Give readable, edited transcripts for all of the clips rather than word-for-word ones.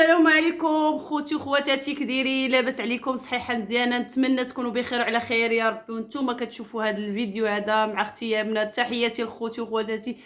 السلام عليكم خوتي وخواتاتي، كديرين؟ لاباس عليكم؟ صحيحه مزيانه؟ نتمنى تكونوا بخير وعلى خير يا ربي. وانتم كتشوفوا هذا الفيديو هذا مع اختي يمنى. تحياتي لخوتي وخواتاتي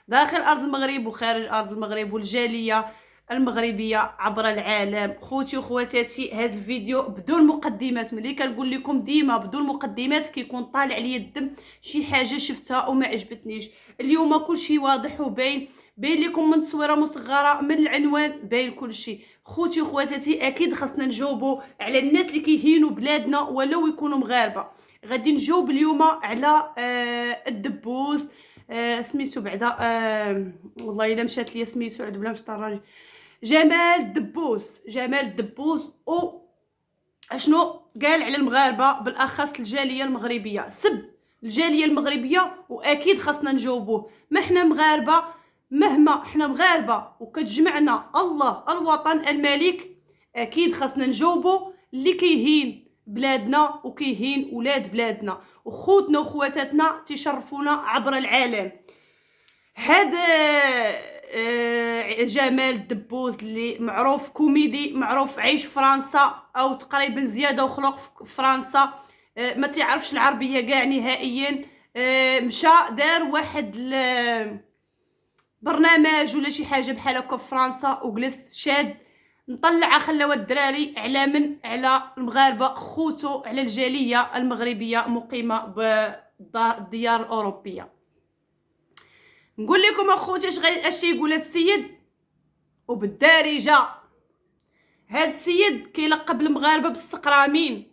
داخل ارض المغرب وخارج ارض المغرب والجاليه المغربيه عبر العالم. خوتي وخواتاتي، هذا الفيديو بدون مقدمات. ملي كنقول لكم ديما بدون مقدمات كيكون طالع لي الدم، شي حاجه شفتها وما عجبتنيش. اليوم كل شيء واضح وباين لكم من تصويره مصغره، من العنوان باين كل شيء. خوتي وخواتاتي، اكيد خاصنا نجاوبوا على الناس اللي كيهينوا بلادنا ولو يكونوا مغاربه. غادي نجاوب اليوم على الدبوس، سميتو بعدا والله الا مشات ليا سميتو عاد بلا مشطر، جمال الدبوس او اشنو قال على المغاربه، بالاخص الجاليه المغربيه. سب الجاليه المغربيه واكيد خاصنا نجاوبوه. ما احنا مغاربه، مهما احنا مغاربه وكتجمعنا الله الوطن الملك، اكيد خاصنا نجاوبوا اللي كيهين بلادنا وكيهين ولاد بلادنا وخوتنا وخواتاتنا تشرفونا عبر العالم. هذا جمال الدبوس اللي معروف كوميدي، معروف عايش في فرنسا او تقريبا زياده وخلق في فرنسا، ما تعرفش العربيه كاع نهائيا. مشى دار واحد برنامج ولا شي حاجه بحال هكا في فرنسا وجلس شاد نطلع خلاو الدراري على على المغاربه خوتو، على الجاليه المغربيه مقيمه بالديار الاوروبيه. نقول لكم اخوتي اش يقول هذا السيد وبالدارجه. هذا السيد كيلقب المغاربه بالسقرامين.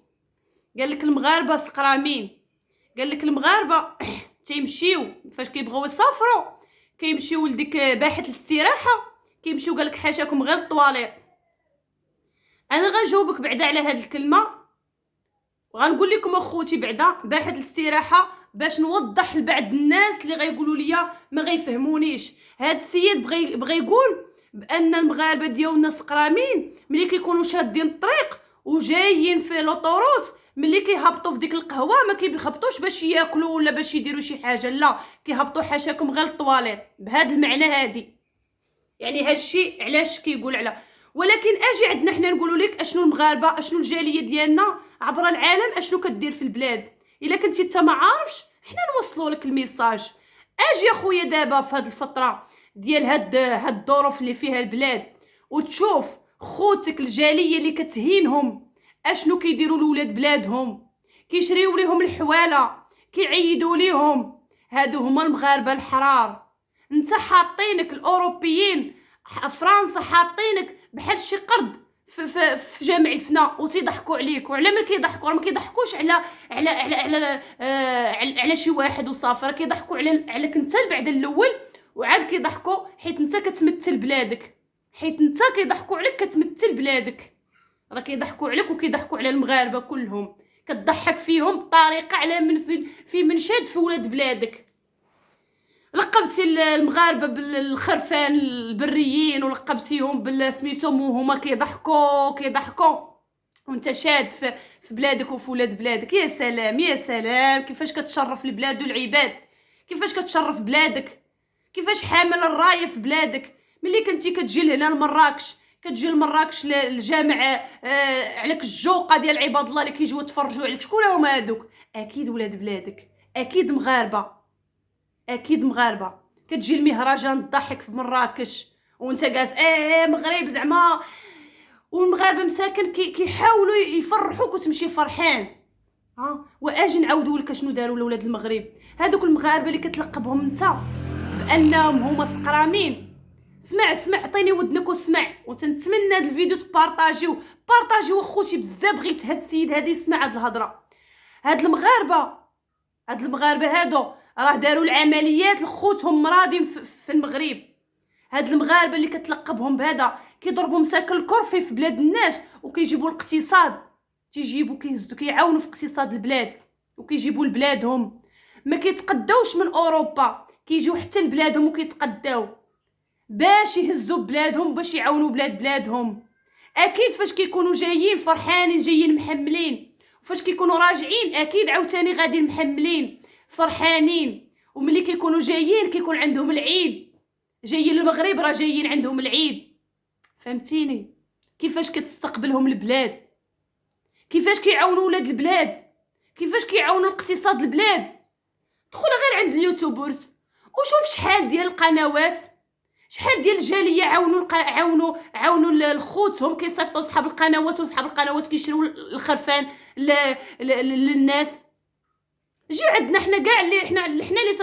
قال لك المغاربه سقرامين، قال لك المغاربه تيمشيو فاش كيبغيو يسافروا كيمشيو لديك باحه الاستراحه، كيمشيو قال لك حاشاكم غير الطواليط. انا غنجاوبك بعدا على هذه الكلمه وغنقول لكم اخوتي بعدا باحه الاستراحه باش نوضح لبعض الناس اللي غيقولوا لي ما غيفهمونيش. هذا السيد بغى يقول بان المغاربه ديالنا سقرامين ملي كيكونوا شادين الطريق وجايين في لوطوروس، ملي كيهبطوا في ديك القهوه ما كيهبطوش باش ياكلوا ولا باش يديروا شي حاجه، لا كيهبطوا حاشاكم غير الطواليط. بهذا المعنى هادي يعني هذا الشيء علاش كيقول على. ولكن اجي عندنا حنا نقولوا لك اشنو المغاربه، اشنو الجاليه ديالنا عبر العالم، اشنو كدير في البلاد. الا كنتي انت ما عارفش حنا نوصلوا لك الميساج. اجي يا خويا دابا في هذه الفتره ديال هاد الظروف اللي فيها البلاد وتشوف خوتك الجاليه اللي كتهينهم اشنو كيديروا لولاد بلادهم، كيشريو ليهم الحواله، كيعيدوا ليهم. هادو هما المغاربه الحرار. انت حاطينك الاوروبيين فرنسا حاطينك بحال شي قرد في جامع الفنا وتيضحكوا عليك. وعلى من كيضحكوا؟ راه ما كيضحكوش على شي واحد وصافي، راه كيضحكوا عليك انت بعد الاول، وعاد كيضحكوا حيت انت كتمثل بلادك، حيت انت كيضحكوا عليك كتمثل بلادك. راه كيضحكوا عليك وكيضحكوا على المغاربه كلهم، كتضحك فيهم بطريقه على من في منشد في ولاد بلادك. لقبتي المغاربه بالخرفان البريين ولقبتيهم بالسميتهم وهما كيضحكوا وانت شاد في بلادك وفي ولاد بلادك. يا سلام يا سلام، كيفاش كتشرف البلاد والعباد، كيفاش كتشرف بلادك، كيفاش حامل الرايه في بلادك. ملي كنتي كتجي لهنا لمراكش، كتجي لمراكش الجامع عليك الجوقه ديال عباد الله اللي كيجيو يتفرجوا عليك. شكون هما هادوك؟ اكيد ولاد بلادك، اكيد مغاربه، اكيد مغاربه. كتجي المهرجان الضحك في مراكش وانت جالس مغرب زعما، والمغاربه مساكن كيحاولوا يفرحوك وتمشي فرحان. واجي نعاودوا لك شنو داروا لولاد المغرب هذوك المغاربه اللي كتلقبهم انت بانهم هما سقرامين. اسمع عطيني ودنك واسمع، وتنتمنى هذا الفيديو تبارطاجيو اخوتي بزاف. بغيت هذا السيد هذا يسمع هذه الهضره. هاد المغاربه هادو راه داروا العمليات لخوتهم مرادين في المغرب. هاد المغاربه اللي كتلقبهم بهذا كيضربوا مساكن الكرفي في بلاد الناس وكيجيبوا الاقتصاد، تيجيبوا كيعاونوا في اقتصاد البلاد وكيجيبوا لبلادهم. ما كيتقداوش من اوروبا، كيجيو حتى لبلادهم وكيتقداو باش يهزوا بلادهم، باش يعاونوا بلادهم. اكيد فاش كيكونوا جايين فرحانين جايين محملين، وفاش كيكونوا راجعين اكيد عاوتاني غاديين محملين فرحانين. وملي كيكونوا جايين كيكون عندهم العيد، جايين المغرب راه جايين عندهم العيد، فهمتيني؟ كيفاش كتستقبلهم البلاد، كيفاش كيعاونوا ولاد البلاد، كيفاش كيعاونوا الاقتصاد البلاد. دخل غير عند اليوتيوبرز وشوف شحال ديال القنوات، شحال ديال الجاليه عاونوا لخوتهم كيصيفطوا صحاب القنوات، وصحاب القنوات كيشريو الخرفان للناس. جي عندنا حنا كاع اللي حنا اللي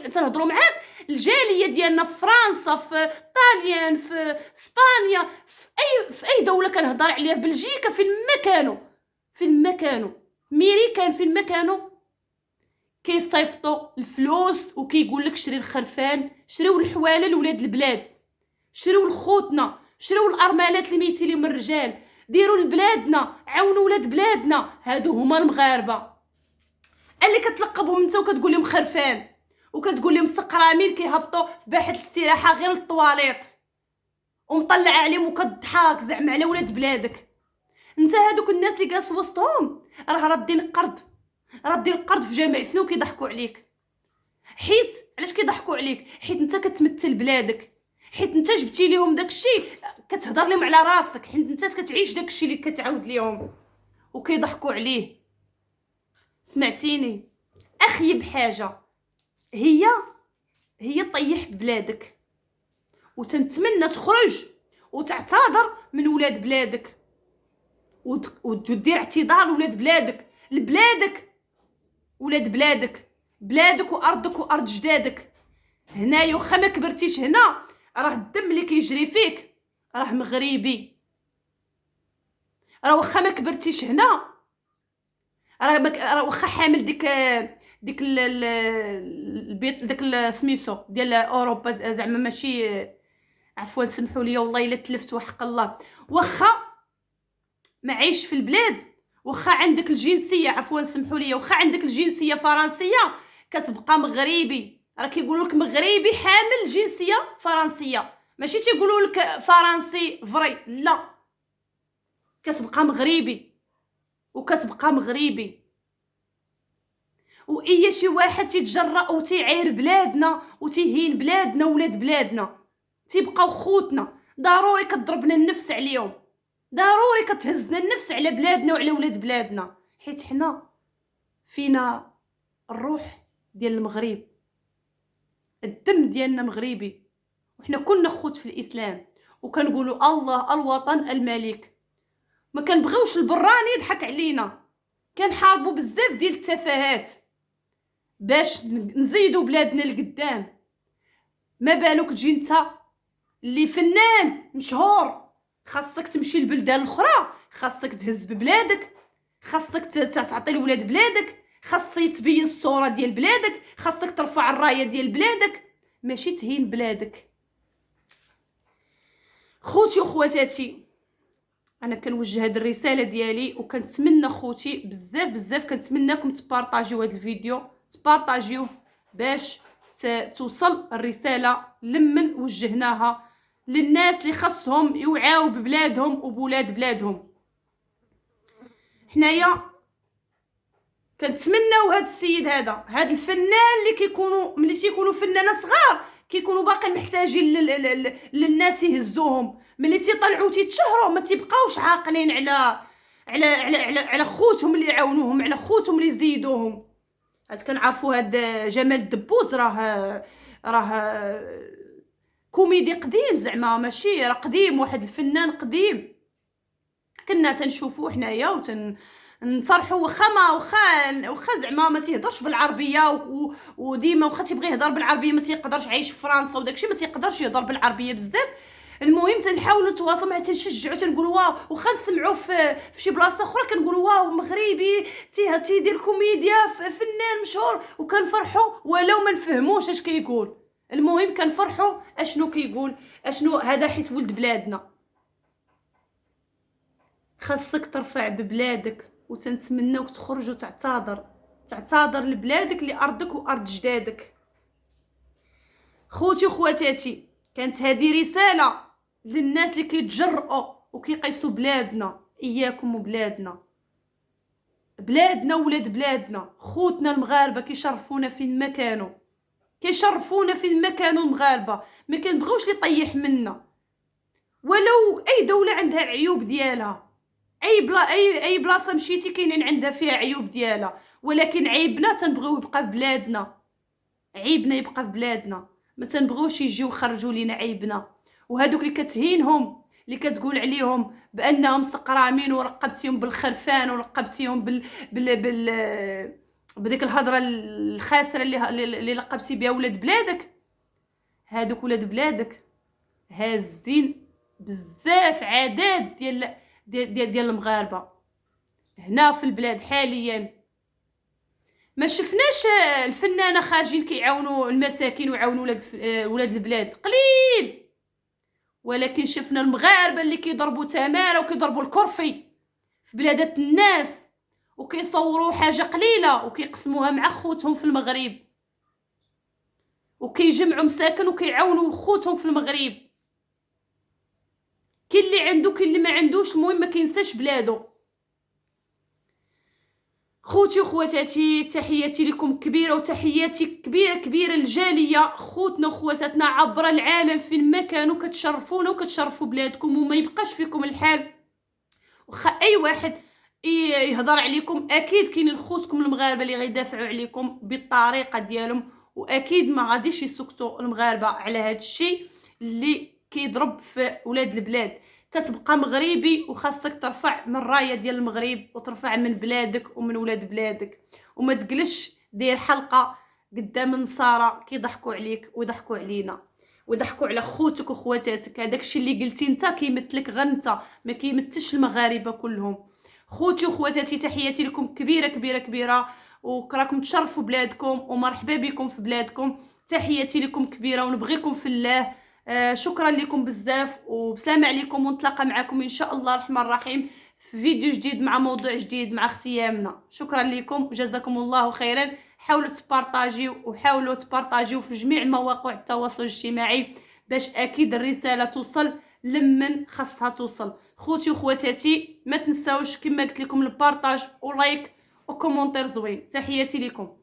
تنهضروا معاك، الجاليه ديالنا في فرنسا، في طاليان، في اسبانيا، في اي دوله كنهضر عليها، بلجيكا، فين ما كانوا ميريكان، فين ما كانوا كيصيفطوا الفلوس وكيقول لك شري الخرفان، شريو الحواله لولاد البلاد، شريو لخوتنا، شريو الارملات اللي ميتين من الرجال، ديروا لبلادنا، عاونوا ولاد بلادنا. هادو هما المغاربه اللي كتلقبهم انت وكتقول لهم خرفان، وكتقول لهم سقرامين كيهبطوا في باحه الاستراحه غير للطواليط، ومطلع عليهم وكتضحك زعما على ولاد بلادك. انت هادوك الناس اللي جالس وسطهم راه رادين قرض في جامع الثنو كيضحكوا عليك. حيت علاش كيضحكوا عليك؟ حيت انت كتمثل بلادك، حيت انت جبتي لهم داكشي كتهضر لهم على راسك، حيت انت كتعيش داكشي اللي كتعاود لهم وكيضحكوا عليه. سمعتيني؟ اخيب حاجه هي طيح بلادك، وتنتمنى تخرج وتعتذر من ولاد بلادك، وتدير اعتذار لولاد بلادك، ولاد بلادك وارضك وارض جدادك. هنايا واخا ما كبرتيش هنا، راه الدم اللي كيجري فيك راه مغربي. راه واخا ما كبرتيش هنا، راه واخا حامل ديك البيت، داك سميتو ديال اوروبا زعما ماشي، عفوا سمحوا لي والله الا تلفت وحق الله، واخا ما عايش في البلاد، واخا عندك الجنسيه، عفوا سمحوا لي، واخا عندك الجنسيه فرنسيه كتبقى مغربي. راه كيقولوا لك مغربي حامل جنسيه فرنسيه، ماشي تيقولوا لك فرنسي فري، لا، كتبقى مغربي وكتبقى مغربي. واي شي واحد تيتجرأ وتيعير بلادنا وتيهين بلادنا ولاد بلادنا، تيبقاو خوتنا، ضروري كتضربنا النفس عليهم، ضروري كتهزنا النفس على بلادنا وعلى ولاد بلادنا، حيت حنا فينا الروح ديال المغرب، الدم ديالنا مغربي، وحنا كنا خوت في الاسلام، وكنقولوا الله الوطن الملك. ما كنبغيوش البراني يضحك علينا، كنحاربوا بزاف ديال التفاهات باش نزيدوا بلادنا لقدام. ما بالك تجي انت اللي فنان مشهور، خاصك تمشي لبلدان الاخرى، خاصك تهز ببلادك، خاصك تعطي لولاد بلادك، خاص يتبين الصوره ديال بلادك، خاصك ترفع الرايه ديال بلادك، ماشي تهين بلادك. خوتي وخواتاتي، انا كنوجه هذه الرساله ديالي، وكنتمنى خوتي بزاف كنتمناكم تبارطاجيو هذا الفيديو، تبارطاجيوه باش توصل الرساله لمن وجهناها للناس اللي خصهم يوعاو ببلادهم وبولاد بلادهم. حنايا كنتمناو هذا السيد هذا الفنان اللي كيكونوا ملي تيكونوا فنانه صغار كيكونوا باقي محتاجين للناس يهزوهم، ملي تيطلعوا تيتشهروا ما تيبقاوش عاقلين على خوتهم اللي يعاونوهم، على خوتهم اللي يزيدوهم. هاد كنعرفوا هاد جمال الدبوس راه كوميدي قديم، زعما ماشي راه قديم، واحد الفنان قديم كنا تنشوفوه حنايا نفرحوا، واخا زعما ما تيهضرش بالعربيه، وديما واخا تيبغي يهضر بالعربيه ما تيقدرش، عايش في فرنسا وداكشي ما تيقدرش يهضر بالعربيه بزاف. المهم تنحاولوا نتواصلوا معاه، تنشجعوا، تنقولوا واو، واخا نسمعوا في شي بلاصه اخرى كنقولوا واو مغربي تيدير كوميديا، فنان مشهور، وكنفرحوا ولو ما نفهموش اش كيقول. المهم كنفرحوا اشنو كيقول، اشنو هذا، حيت ولد بلادنا. خاصك ترفع ببلادك، وتنتمناوك تخرج وتعتذر لبلادك، لارضك وارض جدادك. خوتي وخواتاتي، كانت هذه رساله للناس اللي كيتجرؤوا وكيقيسوا بلادنا. اياكم وبلادنا، ولاد بلادنا، خوتنا المغاربه كيشرفونا فين ما كانوا، المغاربه ما كنبغيوش اللي يطيح منا. ولو اي دوله عندها العيوب ديالها، اي بلاصه مشيتي كاينين عندها فيها عيوب ديالها، ولكن عيبنا تنبغيو يبقى في بلادنا، عيبنا يبقى في بلادنا، ما تنبغيوش يجيو يخرجوا لينا عيبنا. وهادوك اللي كتهينهم، اللي كتقول عليهم بانهم سقرامين ورقبتيهم بالخرفان ورقبتيهم بديك الهضره الخاسره اللي لقبتي بها ولاد بلادك، هادوك ولاد بلادك هازين بزاف عادات ديال المغاربه هنا في البلاد حاليا. ما شفناش الفنانه خارجين كيعاونوا المساكين ويعاونوا ولاد البلاد قليل، ولكن شفنا المغاربه اللي كيضربوا تماره وكيضربوا الكرفي في بلادات الناس، وكيصوروا حاجه قليله وكيقسموها مع خوتهم في المغرب، وكيجمعوا مساكن وكيعاونوا خوتهم في المغرب. كاين اللي عنده كاين اللي ما عندوش، المهم ما كينساش بلادو. خوتي وخواتاتي تحياتي لكم كبيره، وتحياتي كبيره كبيره للجاليه، خوتنا وخواتاتنا عبر العالم فين ما كانوا، كتشرفونا وكتشرفوا بلادكم، وما يبقاش فيكم الحال. واخا اي واحد يهضر عليكم، اكيد كاين خوتكم المغاربه اللي غيدافعوا عليكم بالطريقه ديالهم، واكيد ما غاديش يسكتوا المغاربه على هذا الشيء اللي كيضرب في ولاد البلاد. كتبقى مغربي وخاصك ترفع من الرايه ديال المغرب، وترفع من بلادك ومن ولاد بلادك، وما تجلش دير حلقه قدام النصارى كيضحكوا عليك ويضحكوا علينا ويضحكوا على خوتك وخواتاتك. هذاك الشيء اللي قلتي انت كيمثلك غير انت، ما كيمثلش المغاربه كلهم. خوتي وخواتاتي تحياتي لكم كبيره كبيره كبيره، وراكم تشرفوا بلادكم ومرحبا بكم في بلادكم. تحياتي لكم كبيره ونبغيكم في الله. شكرا لكم بزاف وبسلام عليكم، ونتلاقى معكم ان شاء الله الرحمن الرحيم في فيديو جديد مع موضوع جديد مع اختي يامنة. شكرا لكم وجزاكم الله خيرا. حاولوا تبارطاجيو في جميع مواقع التواصل الاجتماعي باش اكيد الرساله توصل لمن خاصها توصل. خوتي وخواتاتي ما تنساوش كما قلت لكم البارطاج ولايك وكومونتير زوين. تحياتي لكم.